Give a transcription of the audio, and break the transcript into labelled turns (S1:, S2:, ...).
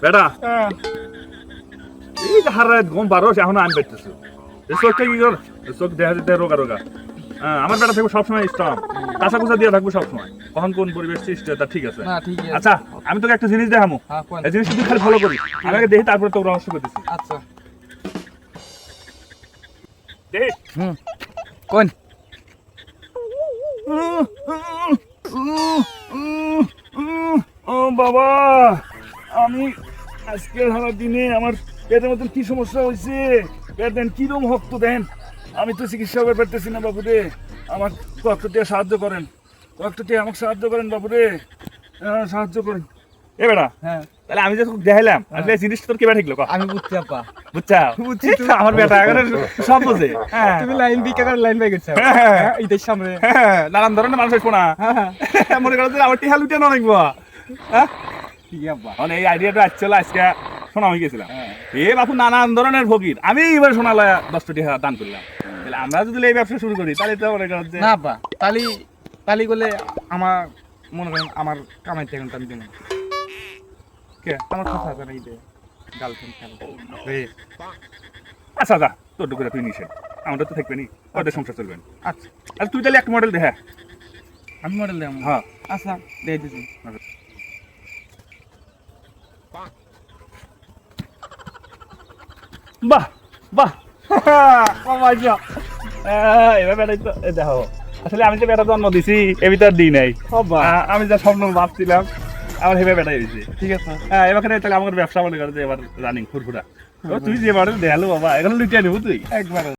S1: বেটা এই যে হার রাত ঘুম পারো এখনো আন পেতেছো চোখটা কি কর চোখ দেখা যেতে রোগা রোগা আমার বেটা থাকবো সবসময় স্ট্রং কাঁচা কুচা দিয়ে থাকবো সবসময় কখন কোন পরিবেশ সৃষ্টি তা ঠিক আছে
S2: না ঠিক আছে
S1: আচ্ছা আমি তোকে একটা জিনিস দেখামো
S2: হ্যাঁ কোন
S1: এই জিনিসটা তুই খালি ফলো করিস আমাকে দেখি তারপরে তোকে রহস্য করতেছি
S2: আচ্ছা
S1: দেখ
S2: কোন
S1: ও বাবা আমি আজকে সারা দিনে আমার পেটের মধ্যে কি সমস্যা হয়েছে পেট দেন কিরম হক্ত দেন আমি তো চিকিৎসা করতে পারতেছি না বাবু রে আমার কয়েকটা দিয়ে সাহায্য করেন কয়েকটা দিয়ে আমাকে সাহায্য করেন বাবু রে সাহায্য করেন এ বেটা
S2: হ্যাঁ
S1: তাহলে আমি যে তোকে দেখাইলাম আসলে এই জিনিসটা তোর কেবা ঠিকলো
S2: আমি বুঝছি আপা
S1: বুঝছা
S2: বুঝছি তো।
S1: আমার বেটা এখন সব বোঝে হ্যাঁ
S2: তুমি লাইন বিকা করে লাইন বাই গেছো
S1: হ্যাঁ।
S2: এইটার সামনে
S1: হ্যাঁ নানান ধরনের মানুষ শোনা
S2: হ্যাঁ
S1: মনে করো যে আমার টিহা লুটে না অনেকবা হ্যাঁ
S2: ঠিক আপা
S1: মানে এই আইডিয়াটা আসছিল আজকে শোনা হয়ে গেছিলাম এ বাপু নানান ধরনের ফকির আমি এবার শোনালে 10টা টাকা দান করলাম তাহলে আমরা যদি এই ব্যবসা শুরু করি তাহলে তো মনে করেন যে
S2: না আপা তালি তালি করলে আমার মনে করেন আমার কামাইতে এখন টান দিন
S1: কে?
S2: আমার কথা আছে না এই যে গার্লফ্রেন্ড খেলা
S1: আচ্ছা যা তোর করে তুই নিষেধ আমাদের তো থাকবে নি ওদের সংসার চলবে না।
S2: আচ্ছা
S1: আর তুই তাহলে একটা মডেল দেখা
S2: আমি মডেল দেব
S1: হ্যাঁ
S2: আচ্ছা দিয়ে দিছি
S1: বাহ বাহ মাশা এবার বেটাই তো দেখো আসলে আমি যে বেটা জন্ম দিছি এ ভিতর দিই নাই আমি যা স্বপ্ন ভাবছিলাম আমার হেবে বেটাই হয়েছে
S2: ঠিক আছে
S1: হ্যাঁ এবার তাহলে আমার ব্যবসা মনে করে যে এবার রানিং ফুরফুরা তুই যে মডেল দেখালো বাবা এখানে লুটিয়ে নেবো তুই
S2: একবার